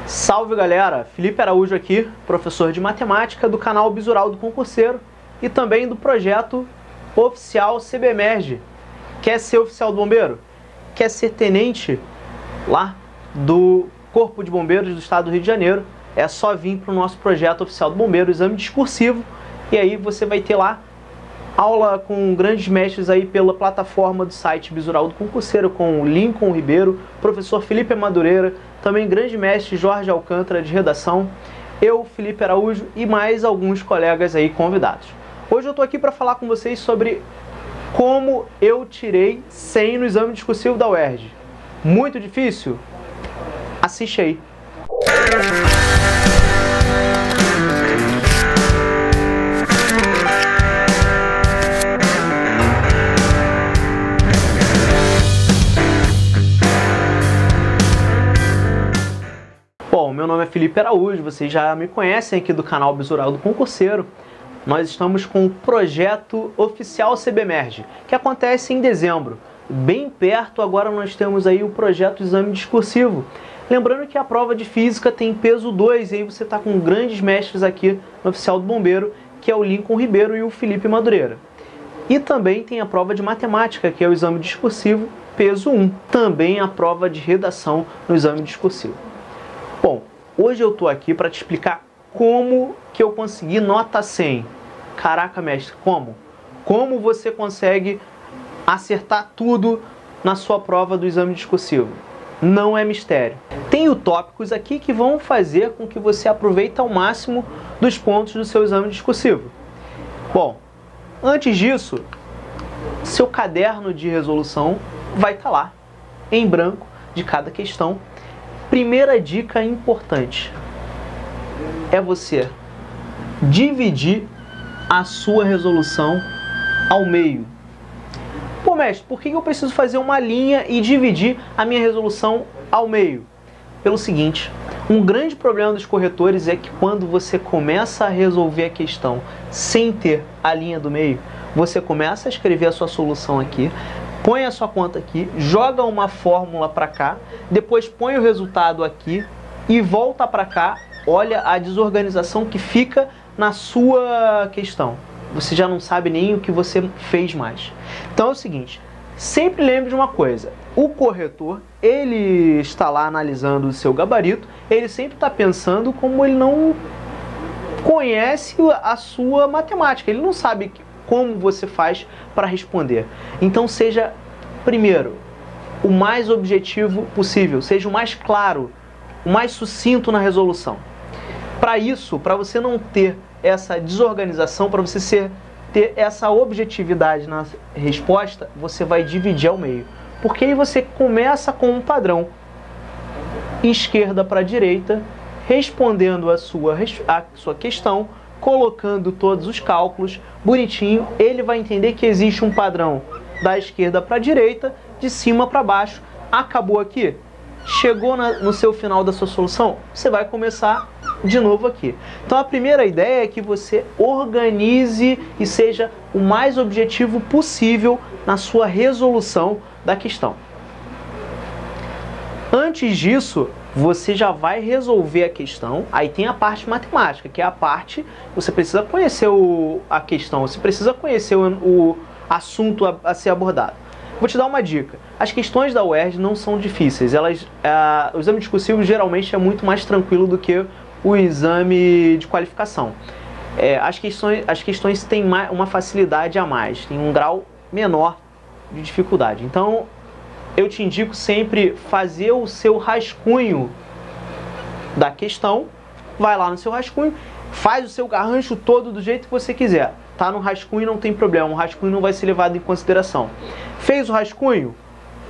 Salve galera, Felipe Araújo aqui, professor de matemática do canal Bisural do Concurseiro e também do projeto oficial CBMERGE. Quer ser oficial do bombeiro? Quer ser tenente lá do Corpo de Bombeiros do Estado do Rio de Janeiro? É só vir para o nosso projeto oficial do bombeiro, exame discursivo, e aí você vai ter lá aula com grandes mestres aí pela plataforma do site Bisural do Concurseiro, com o Lincoln Ribeiro, professor Felipe Madureira, também grande mestre Jorge Alcântara de redação, eu, Felipe Araújo e mais alguns colegas aí convidados. Hoje eu estou aqui para falar com vocês sobre como eu tirei 100 no exame discursivo da UERJ. Muito difícil? Assiste aí. Bom, meu nome é Felipe Araújo, vocês já me conhecem aqui do canal Bisural do Concurseiro. Nós estamos com o projeto oficial CBMERGE, que acontece em dezembro. Bem perto, agora nós temos aí o projeto exame discursivo. Lembrando que a prova de física tem peso 2, e aí você está com grandes mestres aqui no oficial do bombeiro, que é o Lincoln Ribeiro e o Felipe Madureira. E também tem a prova de matemática, que é o exame discursivo, peso 1. Também a prova de redação no exame discursivo. Bom, hoje eu estou aqui para te explicar como que eu consegui nota 100. Caraca, mestre, como? Como você consegue acertar tudo na sua prova do exame discursivo? Não é mistério. Tenho tópicos aqui que vão fazer com que você aproveite ao máximo dos pontos do seu exame discursivo. Bom, antes disso, seu caderno de resolução vai estar lá, em branco, de cada questão. Primeira dica importante é você dividir a sua resolução ao meio. Pô, mestre, por que eu preciso fazer uma linha e dividir a minha resolução ao meio? Pelo seguinte, um grande problema dos corretores é que quando você começa a resolver a questão sem ter a linha do meio, você começa a escrever a sua solução aqui, põe a sua conta aqui, joga uma fórmula para cá, depois põe o resultado aqui e volta para cá. Olha a desorganização que fica na sua questão. Você já não sabe nem o que você fez mais. Então é o seguinte, sempre lembre de uma coisa. O corretor, ele está lá analisando o seu gabarito, ele sempre está pensando como ele não conhece a sua matemática. Ele não sabe como você faz para responder. Então seja, primeiro, o mais objetivo possível, seja o mais claro, o mais sucinto na resolução. Para isso, para você não ter essa desorganização, para você ter essa objetividade na resposta, você vai dividir ao meio. Porque aí você começa com um padrão, esquerda para direita, respondendo a sua questão, colocando todos os cálculos, bonitinho. Ele vai entender que existe um padrão da esquerda para a direita, de cima para baixo. Acabou aqui? Chegou no seu final da sua solução? Você vai começar de novo aqui. Então a primeira ideia é que você organize e seja o mais objetivo possível na sua resolução da questão. Antes disso, você já vai resolver a questão. Aí tem a parte matemática, que é a parte você precisa conhecer a questão, você precisa conhecer o assunto a ser abordado. Vou te dar uma dica. As questões da UERJ não são difíceis. O exame discursivo geralmente é muito mais tranquilo do que o exame de qualificação. As questões têm uma facilidade a mais, tem um grau menor de dificuldade. Então, eu te indico sempre fazer o seu rascunho da questão. Vai lá no seu rascunho, faz o seu garrancho todo do jeito que você quiser. Tá no rascunho, não tem problema, o rascunho não vai ser levado em consideração. Fez o rascunho?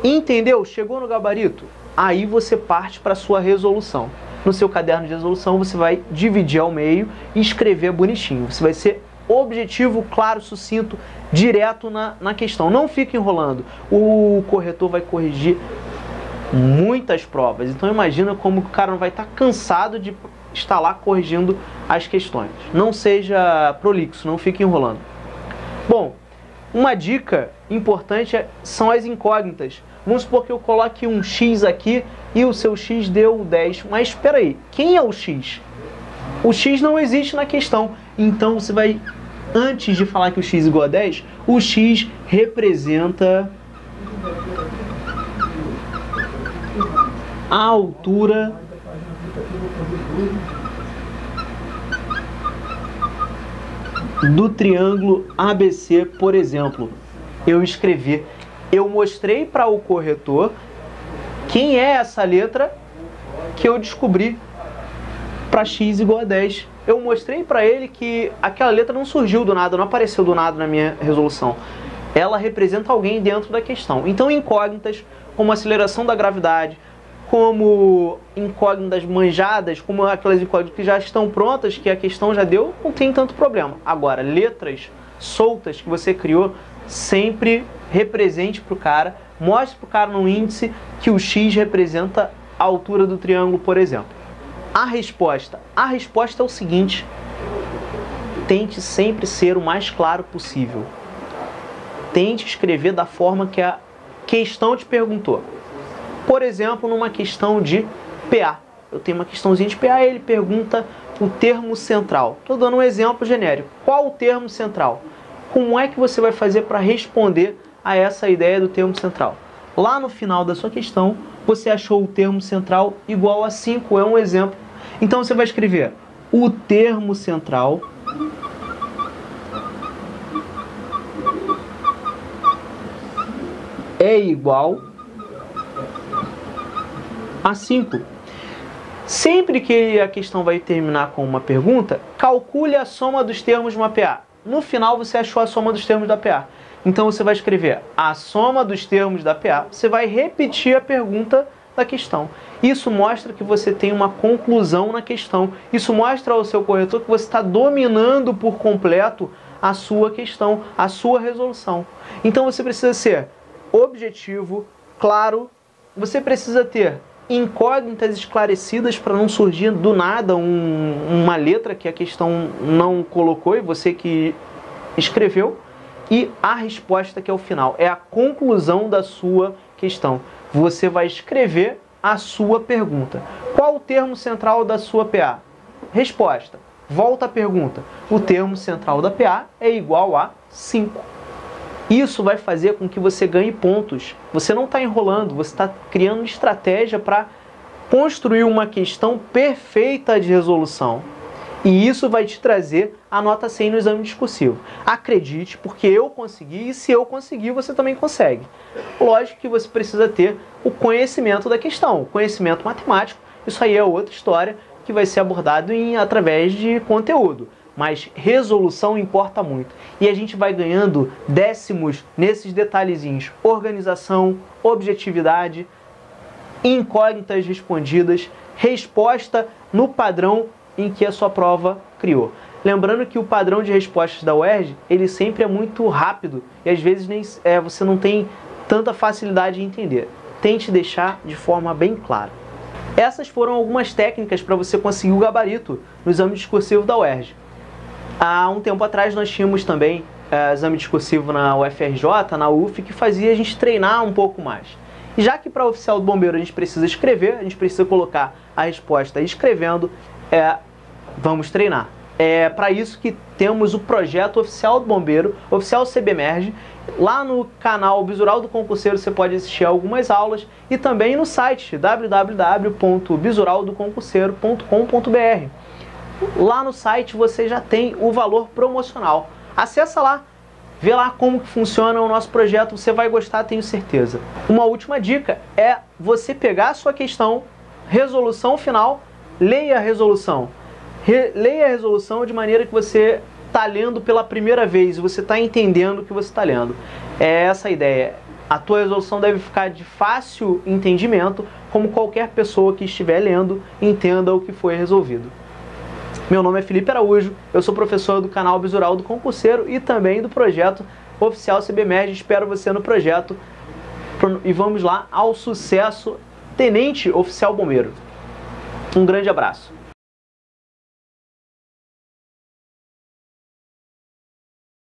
Entendeu? Chegou no gabarito? Aí você parte para a sua resolução. No seu caderno de resolução você vai dividir ao meio e escrever bonitinho. Você vai ser objetivo, claro, sucinto, direto na questão. Não fica enrolando. O corretor vai corrigir muitas provas. Então imagina como o cara não vai estar cansado de estar lá corrigindo as questões. Não seja prolixo, não fique enrolando. Bom, uma dica importante são as incógnitas. Vamos supor que eu coloque um X aqui e o seu x deu 10. Mas espera aí, quem é o x? O x não existe na questão. Então você vai, antes de falar que o x igual a 10, o x representa a altura do triângulo ABC, por exemplo. Eu mostrei para o corretor quem é essa letra que eu descobri para x igual a 10. Eu mostrei para ele que aquela letra não surgiu do nada, não apareceu do nada na minha resolução. Ela representa alguém dentro da questão. Então, incógnitas como aceleração da gravidade, como incógnitas manjadas, como aquelas incógnitas que já estão prontas, que a questão já deu, não tem tanto problema. Agora, letras soltas que você criou, sempre represente para o cara, mostre para o cara no índice que o x representa a altura do triângulo, por exemplo. A resposta é o seguinte: tente sempre ser o mais claro possível. Tente escrever da forma que a questão te perguntou. Por exemplo, numa questão de PA. Eu tenho uma questãozinha de PA e ele pergunta o termo central. Estou dando um exemplo genérico. Qual o termo central? Como é que você vai fazer para responder a essa ideia do termo central? Lá no final da sua questão, você achou o termo central igual a 5, é um exemplo. Então você vai escrever o termo central é igual a 5. Sempre que a questão vai terminar com uma pergunta, calcule a soma dos termos de uma PA. No final você achou a soma dos termos da PA. Então você vai escrever a soma dos termos da PA, você vai repetir a pergunta da questão. Isso mostra que você tem uma conclusão na questão. Isso mostra ao seu corretor que você está dominando por completo a sua questão, a sua resolução. Então você precisa ser objetivo, claro, você precisa ter incógnitas esclarecidas para não surgir do nada uma letra que a questão não colocou e você que escreveu. E a resposta, que é o final, é a conclusão da sua questão. Você vai escrever a sua pergunta. Qual o termo central da sua PA? Resposta. Volta à pergunta. O termo central da PA é igual a 5. Isso vai fazer com que você ganhe pontos. Você não está enrolando, você está criando estratégia para construir uma questão perfeita de resolução. E isso vai te trazer a nota 100 no exame discursivo. Acredite, porque eu consegui, e se eu conseguir, você também consegue. Lógico que você precisa ter o conhecimento da questão, o conhecimento matemático. Isso aí é outra história que vai ser abordado através de conteúdo. Mas resolução importa muito. E a gente vai ganhando décimos nesses detalhezinhos. Organização, objetividade, incógnitas respondidas, resposta no padrão em que a sua prova criou. Lembrando que o padrão de respostas da UERJ, ele sempre é muito rápido e às vezes você não tem tanta facilidade de entender. Tente deixar de forma bem clara. Essas foram algumas técnicas para você conseguir o gabarito no exame discursivo da UERJ. Há um tempo atrás nós tínhamos também exame discursivo na UFRJ, na UF, que fazia a gente treinar um pouco mais. E já que para oficial do bombeiro a gente precisa escrever, a gente precisa colocar a resposta escrevendo, vamos treinar. É para isso que temos o projeto Oficial do Bombeiro, Oficial CBMERGE. Lá no canal Bisural do Concurseiro você pode assistir a algumas aulas e também no site www.bisuraldoconcurseiro.com.br. Lá no site você já tem o valor promocional. Acessa lá, vê lá como que funciona o nosso projeto, você vai gostar, tenho certeza. Uma última dica é você pegar a sua questão, resolução final, leia a resolução. Leia a resolução de maneira que você está lendo pela primeira vez e você está entendendo o que você está lendo. É essa a ideia. A tua resolução deve ficar de fácil entendimento, como qualquer pessoa que estiver lendo entenda o que foi resolvido. Meu nome é Felipe Araújo, eu sou professor do canal Bisural do Concurseiro e também do projeto Oficial CBMERGE. Espero você no projeto e vamos lá ao sucesso Tenente Oficial Bombeiro. Um grande abraço.